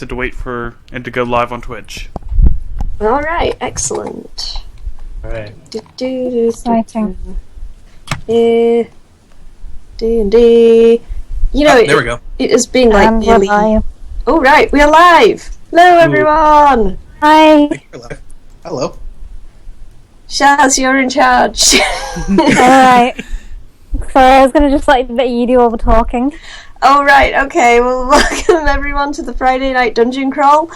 had to wait for it to go live on Twitch. Alright, excellent. Alright. Exciting. D&D. You know, there we go. It has been like And we're nearly... live. Oh, right, we are live! Hello, everyone! Hi. You're live. Hello. Shaz, you're in charge. Alright. Sorry, I was gonna just let you do all the talking. Oh, right, okay. Well, welcome everyone to the Friday Night Dungeon Crawl.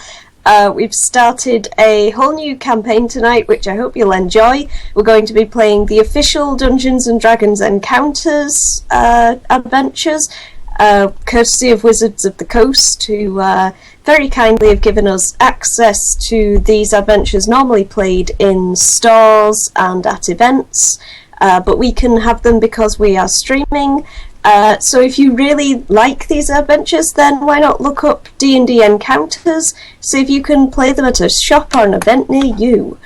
We've started a whole new campaign tonight, which I hope you'll enjoy. We're going to be playing the official Dungeons & Dragons Encounters adventures, courtesy of Wizards of the Coast, who very kindly have given us access to these adventures normally played in stores and at events, but we can have them because we are streaming. So if you really like these adventures, then why not look up D&D Encounters, see if you can play them at a shop or an event near you.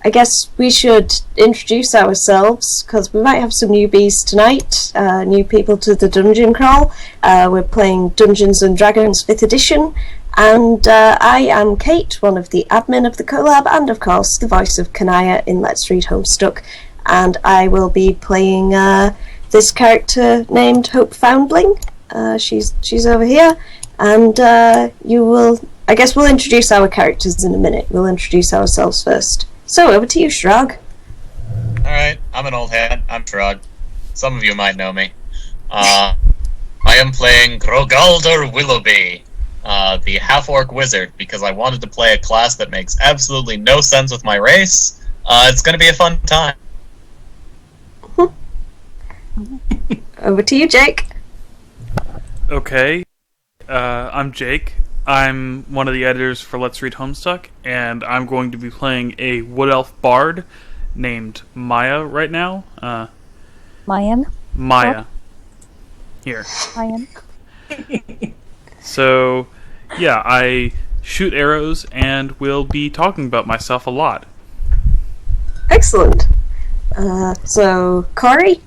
I guess we should introduce ourselves, because we might have some newbies tonight, new people to the Dungeon Crawl. We're playing Dungeons & Dragons 5th edition, and I am Kate, one of the admin of the collab, and of course the voice of Kanaya in Let's Read Homestuck. And I will be playing this character named Hope Foundling. She's over here, and you will. I guess we'll introduce our characters in a minute. We'll introduce ourselves first. So over to you, Shrug. Alright, I'm an old hat. I'm Shrug. Some of you might know me. I am playing Grogalder Willoughby, the half-orc wizard, because I wanted to play a class that makes absolutely no sense with my race. It's going to be a fun time. Over to you, Jake. Okay, I'm Jake. I'm one of the editors for Let's Read Homestuck, and I'm going to be playing a Wood Elf Bard named Maya right now. Mayan. Maya. Here. Mayan. So, yeah, I shoot arrows and will be talking about myself a lot. Excellent. So, Corey?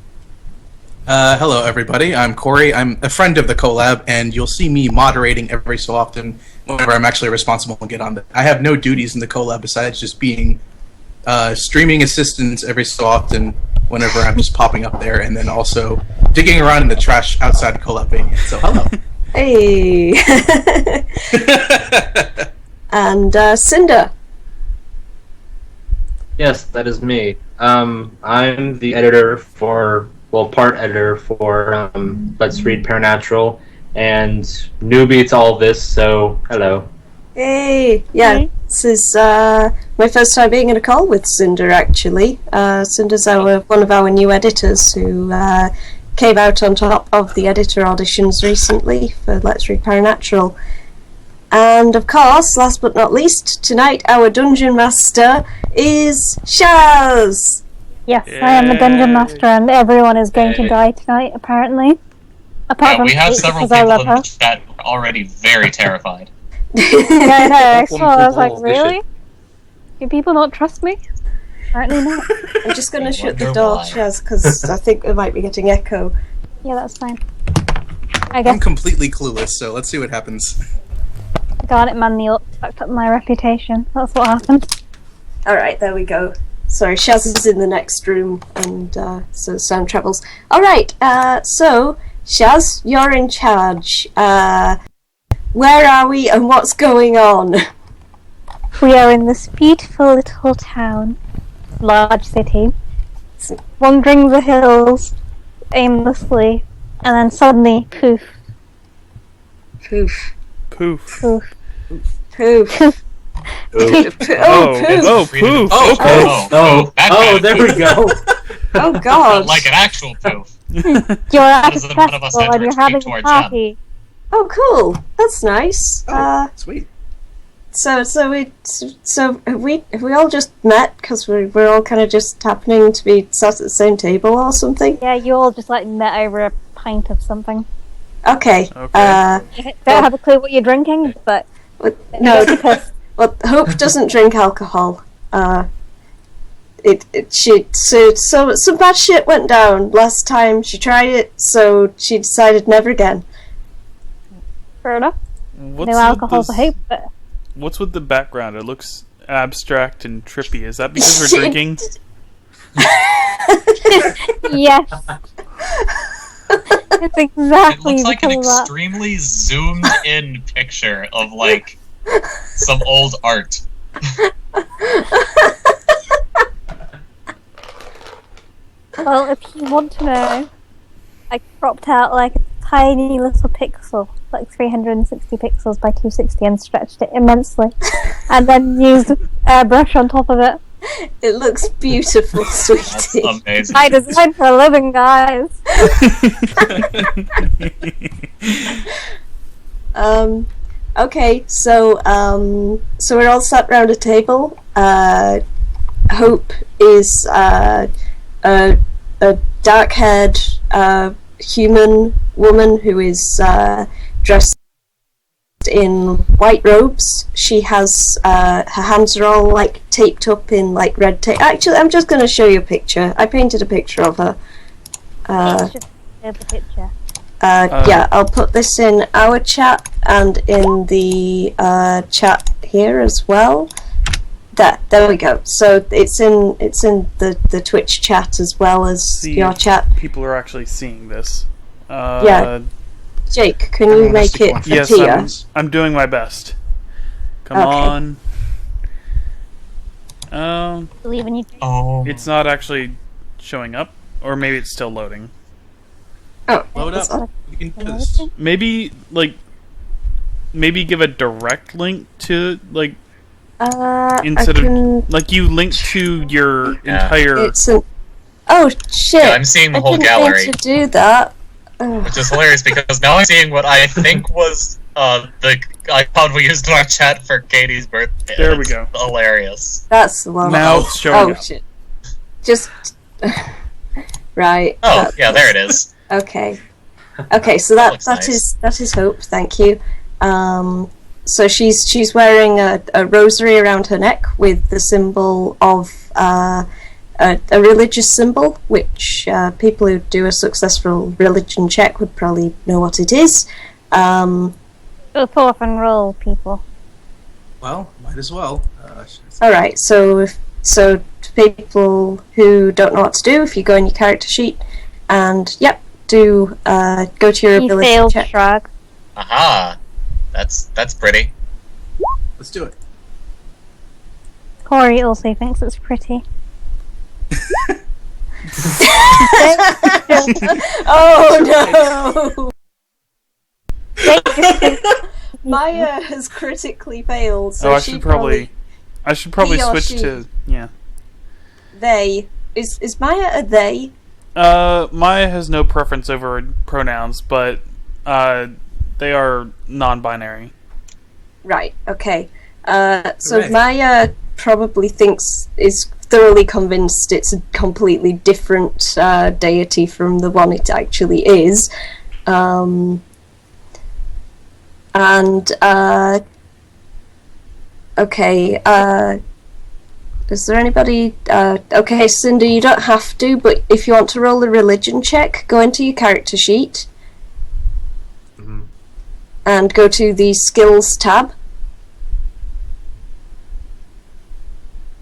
Hello, everybody. I'm Corey. I'm a friend of the collab, and you'll see me moderating every so often whenever I'm actually responsible and get on the... I have no duties in the collab besides just being streaming assistance every so often whenever I'm just popping up there, and then also digging around in the trash outside collab venue. So, hello. Hey! And Cinder? Yes, that is me. I'm the editor for... Well, part editor for Let's Read Paranatural, and newbie to all of this, so hello. Hey! Yeah, Hey. this is my first time being in a call with Cinder, actually. Cinder's one of our new editors who came out on top of the editor auditions recently for Let's Read Paranatural. And of course, last but not least, tonight our Dungeon Master is Shaz! Yes, I am the Dungeon Master, and everyone is going to die tonight, apparently. Apart from We have Kate, several because I people love in her. the chat who are already very terrified. Yeah, I know. I saw. I was like, Whoa, really? Do people not trust me? Apparently not. I'm just going to I shut the wonder door, why. Shaz, because I think we might be getting echo. Yeah, that's fine. I I'm guess completely clueless, so let's see what happens. Garnet Man Neil fucked up my reputation. That's what happened. Alright, there we go. Sorry, Shaz is in the next room, and so sound travels. Alright, so, Shaz, you're in charge. Where are we and what's going on? We are in this beautiful little town, large city, wandering the hills aimlessly, and then suddenly, poof, Poof. Poof. poof. Poof. Ooh. Oh, poof. Poof. Oh, Okay. That kind of there we go. Oh, God. like an actual poof. You're at a Does none of us festival have and to you're speak having to a our party. Oh, cool. That's nice. Oh, sweet. So have we all just met because we're all kind of just happening to be sat at the same table or something? Yeah, you all just like met over a pint of something. Okay. Okay. Don't have a clue what you're drinking, but No. because Well, Hope doesn't drink alcohol. So some bad shit went down last time she tried it, so she decided never again. Fair enough. What's No with alcohol for this- hope, but What's with the background? It looks abstract and trippy. Is that because we're drinking? yes. It's It exactly looks like an because of that. extremely zoomed in picture of like some old art. Well, if you want to know, I cropped out like a tiny little pixel, like 360 pixels by 260, and stretched it immensely, and then used airbrush on top of it. It looks beautiful, That's sweetie. amazing. I design for a living, guys. Okay, so we're all sat round a table. Hope is a dark-haired human woman who is dressed in white robes. She has her hands are all like taped up in like red tape. Actually, I'm just going to show you a picture. I painted a picture of her. It's just a picture. Yeah, I'll put this in our chat and in the chat here as well. There we go. So it's in the Twitch chat as well as See, your chat. people are actually seeing this. Yeah. Jake, can you Everyone has make to it go on Yes, appear? I'm doing my best. Come Okay. on. Believe in you. Oh, It's not actually showing up, or maybe it's still loading. Oh, Load that's up. You can do this. Maybe give a direct link to instead I can. like you link to your Yeah. entire. It's an. Oh shit! yeah, I'm seeing the I whole didn't gallery, mean to do that. Oh. which is hilarious because now I'm seeing what I think was the icon we used in our chat for Katie's birthday. There we It's go. Hilarious. That's the one. Now it's showing Oh up. shit! Just right. Oh, yeah, there it is. Okay. Okay, so That that looks that nice. is that is Hope. Thank you. So she's wearing a rosary around her neck with the symbol of a religious symbol, which people who do a successful religion check would probably know what it is. Go forth and roll, people. Well, might as well. All right. So to people who don't know what to do, if you go in your character sheet and do go to your You ability failed, check. shrug. Aha! That's pretty. Let's do it. Corey also thinks it's pretty. Oh no! Jake just thinks Maya has critically failed, so I she should probably He or switch she. to they is Maya a they? Maya has no preference over pronouns, but they are non-binary. Right. Okay. So Hooray. Maya probably is thoroughly convinced it's a completely different deity from the one it actually is, and okay. Is there anybody? Okay, Cinder, you don't have to, but if you want to roll a religion check, go into your character sheet Mhm. and go to the skills tab.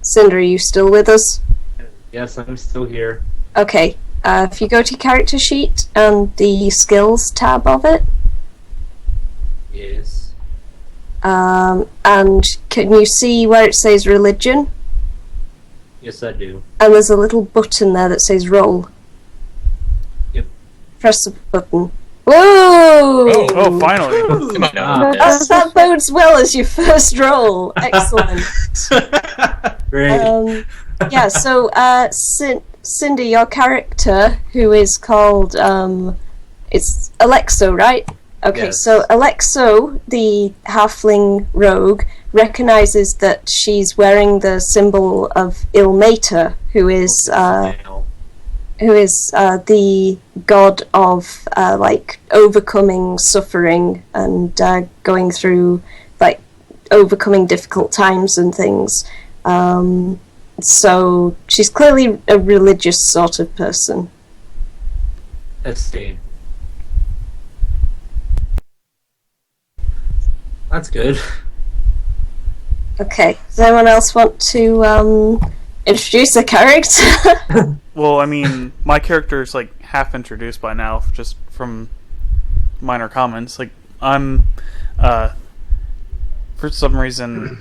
Cinder, are you still with us? Yes, I'm still here. Okay, if you go to your character sheet and the skills tab of it, Yes. and can you see where it says religion? Yes, I do. And there's a little button there that says roll. Yep. Press the button. Whoa! Oh, finally! You might know Ah. what it is. That bodes well as your first roll. Excellent. Great. Yeah, so Cindy, your character, who is called it's Alexo, right? Okay, Yes. so Alexo, the halfling rogue, recognizes that she's wearing the symbol of Ilmater, who is Now. the god of like overcoming suffering and going through like overcoming difficult times and things. So she's clearly a religious sort of person. Let's see. That's good. Okay. Does anyone else want to introduce a character? Well, I mean, my character is like half introduced by now, just from minor comments. Like, I'm, for some reason,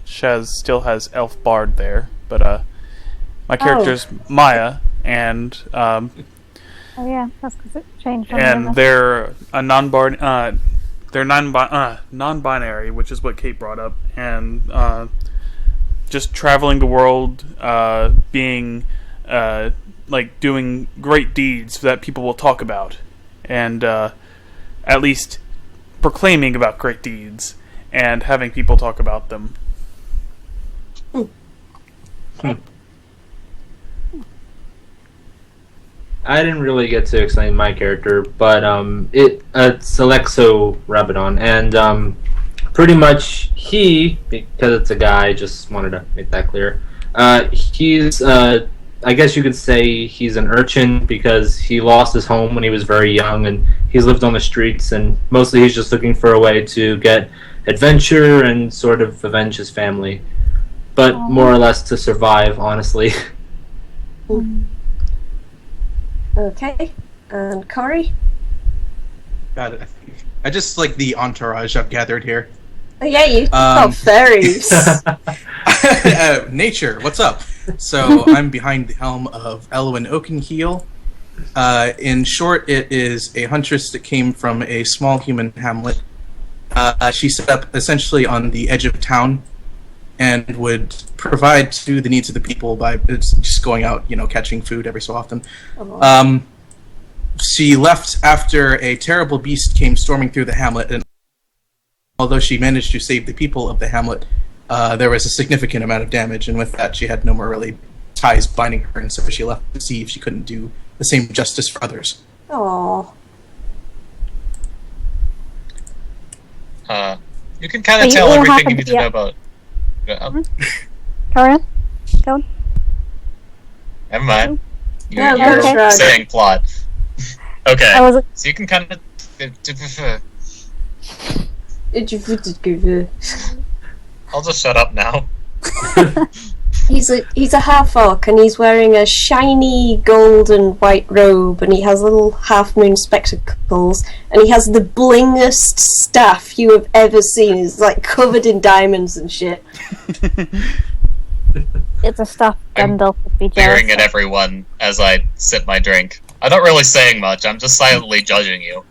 Shez still has Elf Bard there, but my character's Maya, and Oh yeah, that's because it changed. On the and other. they're a they're non-binary, which is what Kate brought up, and just traveling the world, being like doing great deeds that people will talk about, and at least proclaiming about great deeds and having people talk about them. I didn't really get to explain my character, but it's Alexo Rabadon, and pretty much he, because it's a guy, just wanted to make that clear. He's I guess you could say he's an urchin because he lost his home when he was very young, and he's lived on the streets, and mostly he's just looking for a way to get adventure and sort of avenge his family, but more or less to survive, honestly. Okay. And Corey? God, I just like the entourage I've gathered here. Oh yeah, you got fairies. Nature, what's up? So I'm behind the helm of Elwyn Oakenheel. In short, it is a huntress that came from a small human hamlet. She set up essentially on the edge of town and would provide to the needs of the people by just going out, catching food every so often. She left after a terrible beast came storming through the hamlet, and although she managed to save the people of the hamlet, there was a significant amount of damage, and with that she had no more really ties binding her, and so she left to see if she couldn't do the same justice for others. Aww. You can kind of So you tell all everything happen you need to to be know about. Carry on. Go on. Never mind. No, You're that's right. saying plot. Okay, I was so you can kind of. I'll just shut up now. He's a half orc, and he's wearing a shiny gold and white robe, and he has little half moon spectacles, and he has the blingest staff you have ever seen. It's like covered in diamonds and shit. It's a stuff I'm Gandalf would be Staring jealous at everyone as I sip my drink. I'm not really saying much. I'm just silently judging you.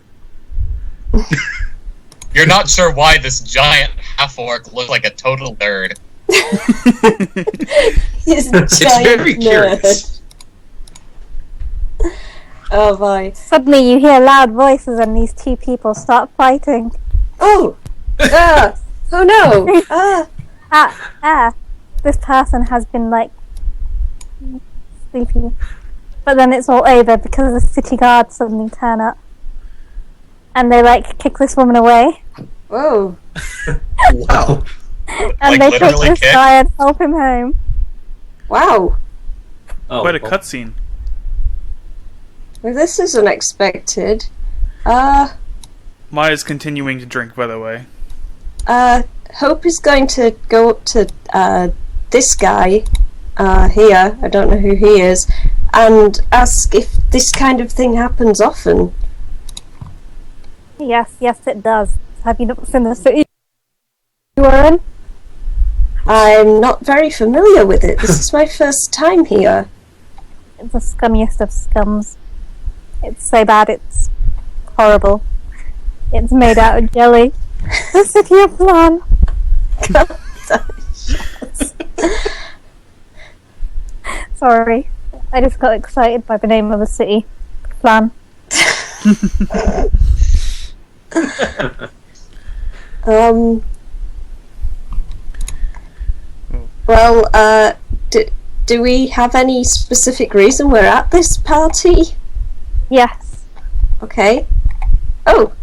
You're not sure why this giant half-orc looks like a total nerd. He's a It's giant very nerd. curious. Oh boy. Suddenly you hear loud voices and these two people start fighting. Oh! Ah! Oh no! Ah! This person has been sleepy. But then it's all over because the city guards suddenly turn up. And they kick this woman away. Whoa! Wow. And they take literally this kick? guy and help him home. Wow! Oh, Quite a cutscene. Well, this is unexpected. Maya's continuing to drink, by the way. Hope is going to go up to this guy here, I don't know who he is, and ask if this kind of thing happens often. Yes, it does. Have you not seen the city you are in? I'm not very familiar with it. This is my first time here. It's the scummiest of scums. It's so bad, it's horrible. It's made out of jelly. The city of Flan. Sorry, I just got excited by the name of the city. Flan. Well, do we have any specific reason we're at this party? Yes. Okay. Oh,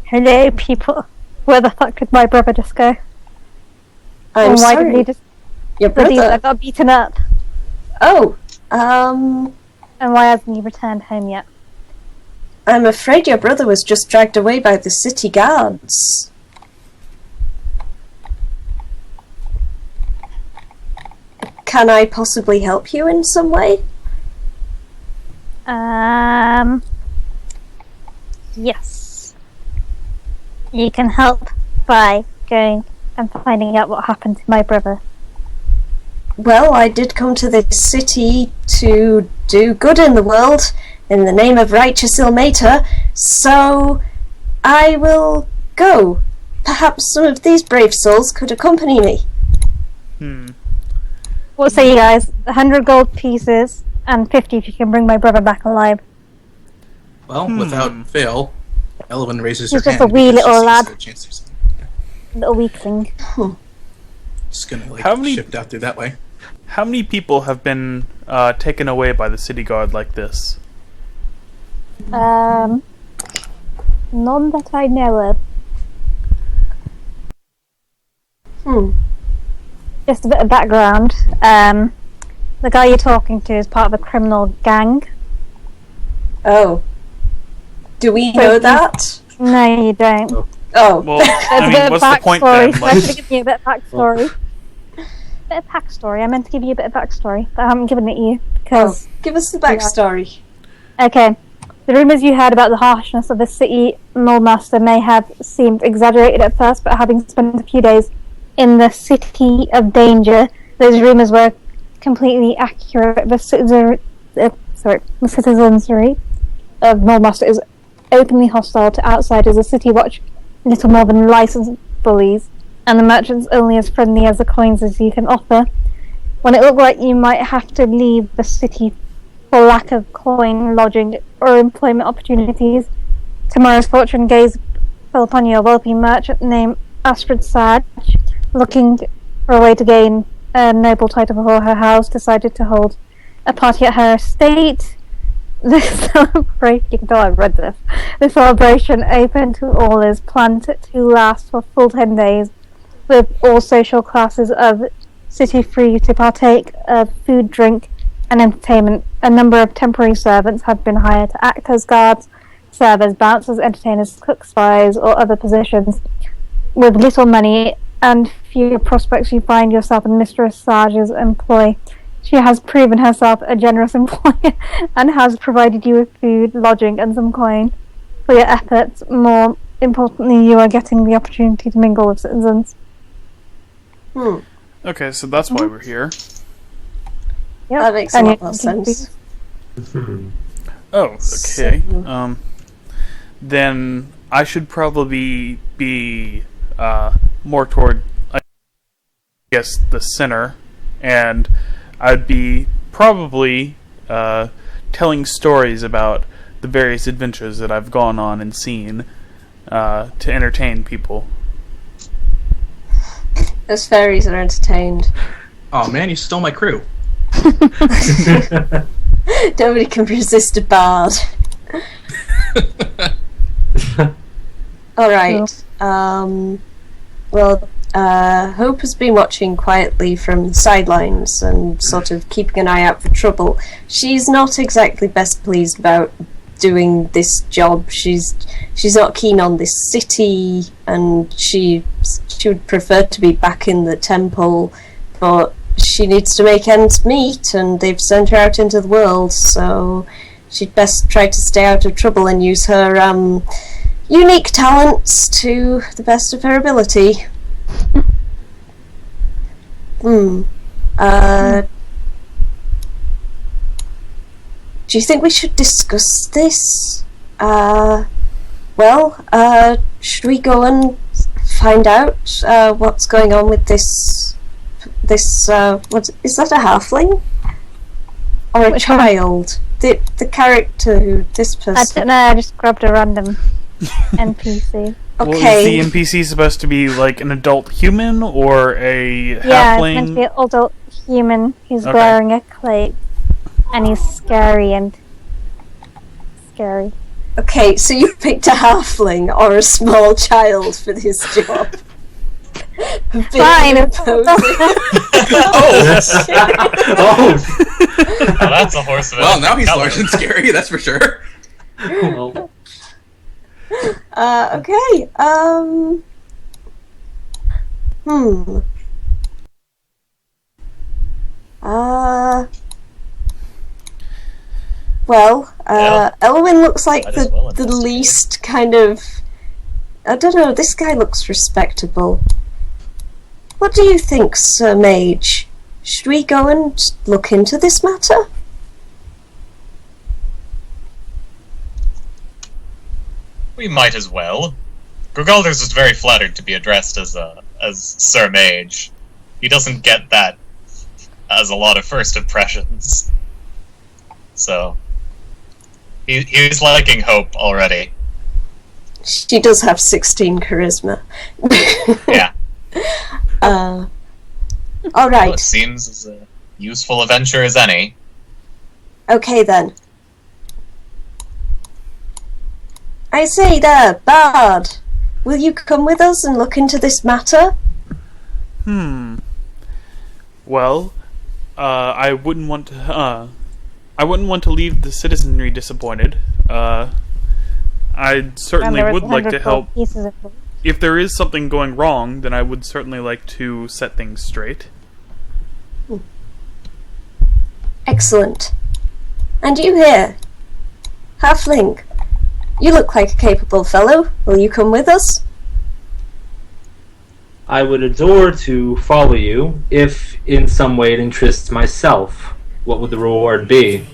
Hello, people. Where the fuck did my brother just go? I'm and why sorry. did he just Your the dude brother. that got beaten up? Oh, And why hasn't he returned home yet? I'm afraid your brother was just dragged away by the city guards. Can I possibly help you in some way? Yes. You can help by going and finding out what happened to my brother. Well, I did come to this city to do good in the world in the name of righteous Ilmater, so I will go. Perhaps some of these brave souls could accompany me. What say you guys? 100 gold pieces and 50 if you can bring my brother back alive. Well, without fail, Elwyn raises her He's just hand. a wee because she little sees lad. the chance to do something. Little weakling. Just gonna How many- shift out through that way. How many people have been taken away by the city guard like this? None that I know of. Just a bit of background. The guy you're talking to is part of a criminal gang. Oh. Do we know that? No, you don't. Oh. Well, There's I a bit mean, of what's the point backstory. then? I Like, meant to give you a bit of backstory. Bit of backstory. I meant to give you a bit of backstory, but I haven't given it you because. Give us the backstory. Okay. The rumours you heard about the harshness of the city Moldmaster may have seemed exaggerated at first, but having spent a few days in the city of danger, those rumours were completely accurate. The citizenry of Moldmaster is openly hostile to outsiders. The city watch little more than licensed bullies, and the merchants only as friendly as the coins as you can offer. When it looked like you might have to leave the city for lack of coin, lodging, or employment opportunities, tomorrow's fortune gaze fell upon you. A wealthy merchant named Astrid Sage, looking for a way to gain a noble title for her house, decided to hold a party at her estate. The celebration, you can tell I've read this. The celebration, open to all, is planned to last for full 10 days, with all social classes of city free to partake of food, drink, and entertainment. A number of temporary servants have been hired to act as guards, serve as bouncers, entertainers, cooks, spies, or other positions. With little money and few prospects, you find yourself in Mistress Sage's employ. She has proven herself a generous employer and has provided you with food, lodging, and some coin for your efforts. More importantly, you are getting the opportunity to mingle with citizens. okay, so that's why we're here. Yep. That makes a And lot you more can sense. Oh, okay. Then I should probably be more toward, I guess, the center, and I'd be probably telling stories about the various adventures that I've gone on and seen to entertain people. Those fairies are entertained. Oh man, you stole my crew. Nobody can resist a bard. Alright. Hope has been watching quietly from the sidelines and sort of keeping an eye out for trouble. She's not exactly best pleased about doing this job. She's not keen on this city, and she would prefer to be back in the temple, but she needs to make ends meet, and they've sent her out into the world, so she'd best try to stay out of trouble and use her unique talents to the best of her ability. Do you think we should discuss this? Should we go and find out what's going on with this? What is that? A halfling or a Which child? The character who this I person. don't know, I just grabbed a random NPC. Well, Okay. is the NPC supposed to be like an adult human or a Yeah, it's halfling? meant to be an adult human who's Okay. wearing a cloak, and he's scary and scary. Okay, so you picked a halfling or a small child for this job. Fine. Oh, well, that's a horse of Well, now he's color. large and scary, that's for sure. Well, Okay. Hmm. Well, Yeah. Elwyn looks like Might as well the investigate. least kind of. I don't know. This guy looks respectable. What do you think, Sir Mage? Should we go and look into this matter? We might as well. Grogalders is very flattered to be addressed as Sir Mage. He doesn't get that as a lot of first impressions. So he's liking Hope already. She does have 16 charisma. Yeah. All Well, right. it seems as a useful adventure as any. Okay then. I say there, Bard. Will you come with us and look into this matter? Well, I wouldn't want to. I wouldn't want to leave the citizenry disappointed. I certainly And there was would like to 100 help. pieces of gold. If there is something going wrong, then I would certainly like to set things straight. Excellent. And you here, Halfling. You look like a capable fellow. Will you come with us? I would adore to follow you if in some way it interests myself. What would the reward be?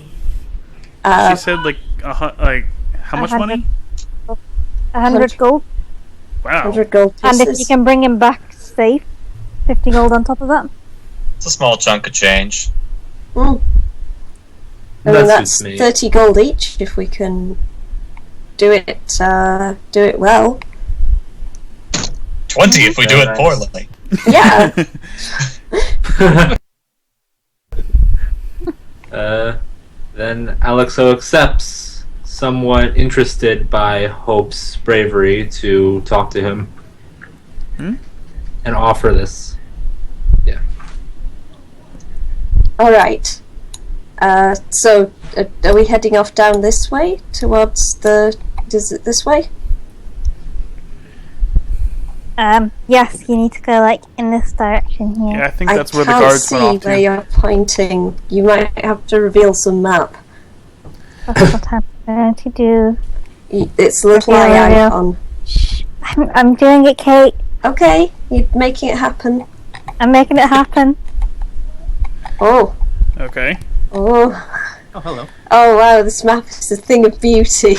She said like how much 100. money? 100 gold. Wow. 100 gold And pieces. if you can bring him back safe, 50 gold on top of that. It's a small chunk of change. I mean, That that's suits me. 30 gold each if we can do it well. 20 if we do Very it nice. poorly. Yeah. Then Alexo accepts, somewhat interested by Hope's bravery, to talk to him and offer this. Alright. So, are we heading off down this way towards the. Is it this way? Yes, you need to go like in this direction here. Yeah, I think that's where the can't guards see went off where to. you're pointing. You might have to reveal some map. That's what I'm going to do. It's a little Okay, eye yeah. icon. Shh, I'm doing it, Kate. Okay, you're making it happen. I'm making it happen. Oh. Okay. Oh. Oh, hello. Oh wow, this map is a thing of beauty.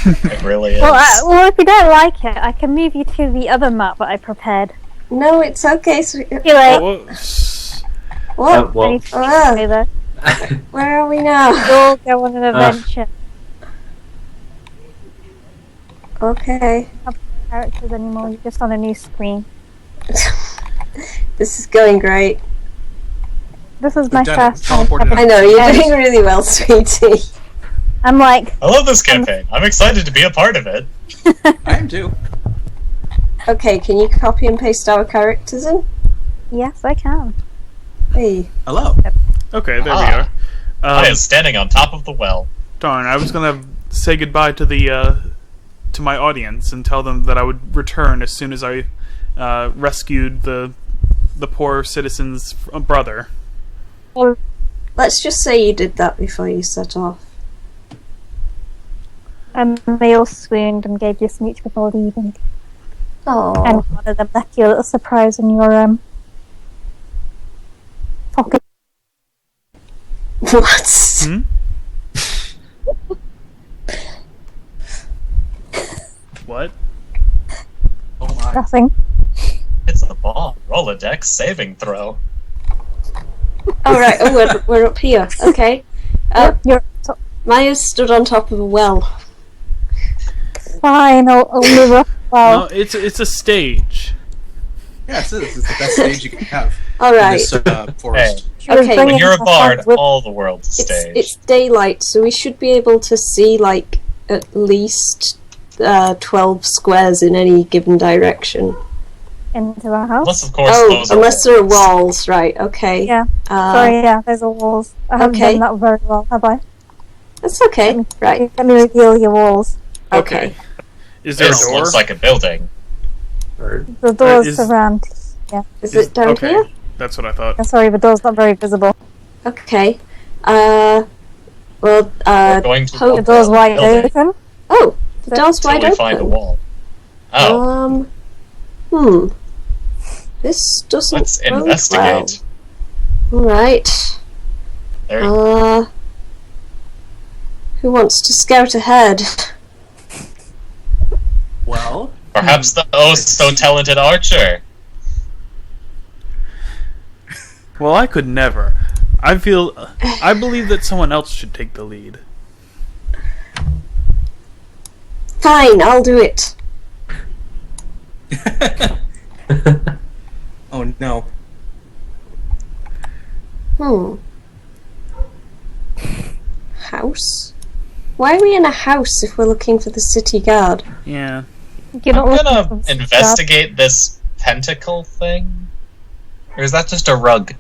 It really is. Well, if you don't like it, I can move you to the other map that I prepared. No, it's okay. So, Too late. Oh, what? Well, Ah, where are we now? You'll go on an adventure. Okay. Characters anymore, you're just on a new screen. This is going great. This is my We've done it. first time. Teleported ever. I know, you're Yes. doing really well, sweetie. I'm like, I love this campaign. I'm excited to be a part of it. I am too. Okay, can you copy and paste our characters in? yes, I can. Hey. Hello. okay, there Ah. we are. I am standing on top of the well. Darn, I was gonna say goodbye to the to my audience and tell them that I would return as soon as I rescued the poor citizen's brother. Let's just say you did that before you set off. And they all swooned and gave you a smooch before leaving. Oh. And one of them left you a little surprise in your pocket. What? Hmm? What? Oh my. Nothing. It's a bomb. Rolodex saving throw. Alright, oh, we're up here. Okay. You're Maya's stood on top of a well. fine. I'll move up. No, Well, it's a stage. Yeah, this is the best stage you can have in Alright. this forest. she was Okay. When bringing you're a her bard, friends with- all the world's a stage. It's daylight, so we should be able to see, like, at least 12 squares in any given direction. into the house. Unless, of course, Oh, those unless are there are walls, right, okay. Yeah. Uh, Sorry, yeah, there's a walls. I haven't okay. done that very well, have I? That's okay, right. Let me reveal your walls. Okay. Is there a This door? looks like a building. Or The door's is- around. Yeah. Is it down okay. here? That's what I thought. Sorry, the door's not very visible. Okay. Well, We're going to hope- The door's wide building open. Oh, the door's until wide we open. find a wall. Oh, This doesn't let's bode investigate. well. Alright. There, Who wants to scout ahead? Well, perhaps the oh so talented archer. Well, I could never. I believe that someone else should take the lead. Fine, I'll do it. oh no. House? Why are we in a house if we're looking for the city guard? Yeah. You're not I'm looking gonna for stuff. investigate this tentacle thing. Or is that just a rug?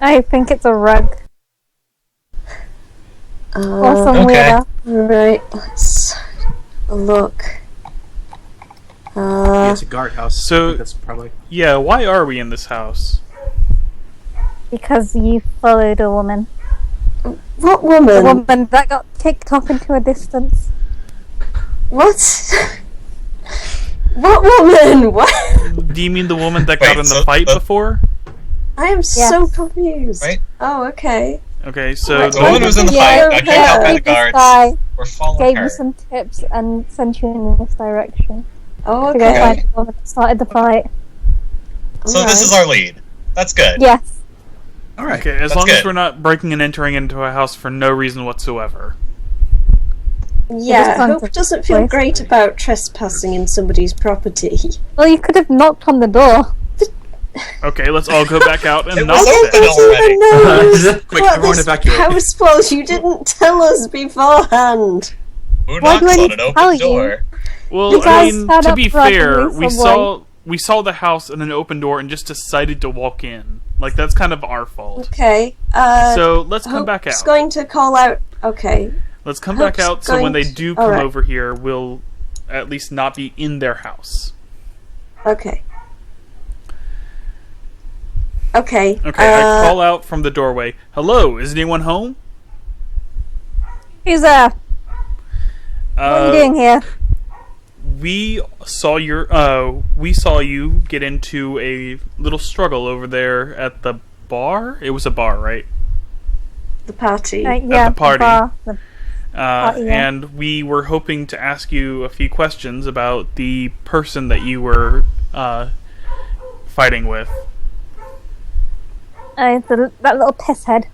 I think it's a rug. Or some Okay. weirdo. Alright, let's look. Yeah, it's a guardhouse. So- I think that's probably. Yeah, why are we in this house? Because you followed a woman. What The woman? woman that got kicked off into a distance. What? What woman? What? Do you mean the woman that Wait, got in the so fight the- before? I am so confused. Wait. Oh, okay. Okay, so Wait, The woman was in the Yeah, fight, got kicked out by the This guards. guy We're following gave her. you some tips and sent you in this direction. Oh, To go okay. find the woman that started the fight. So this is our lead. That's good. Yes. All right. okay, as That's long as good. we're not breaking and entering into a house for no reason whatsoever. Yeah, just wanted Hope to doesn't feel place great about trespassing in somebody's property. Well, you could have knocked on the door. Okay, let's all go back out and It knock was I then. open didn't already. even know Quick, what everyone this evacuate. house was. You didn't tell us beforehand. Who Why do I knocks on need an to open tell you? door? Well, You I guys mean, had to up be front fair, and we someone- saw the house and an open door and just decided to walk in. Like that's kind of our fault. Okay. So let's come back Hope's out. going to call out. Okay. Let's come back Hope's out so when going they to- do come alright. over here, we'll at least not be in their house. Okay. Okay. Okay, I call out from the doorway. Hello, is anyone home? Who's there? What are you doing here? We saw you get into a little struggle over there at the bar. It was a bar, right? The party. Yeah, the party. bar. The- yeah. And we were hoping to ask you a few questions about the person that you were fighting with. that little piss head.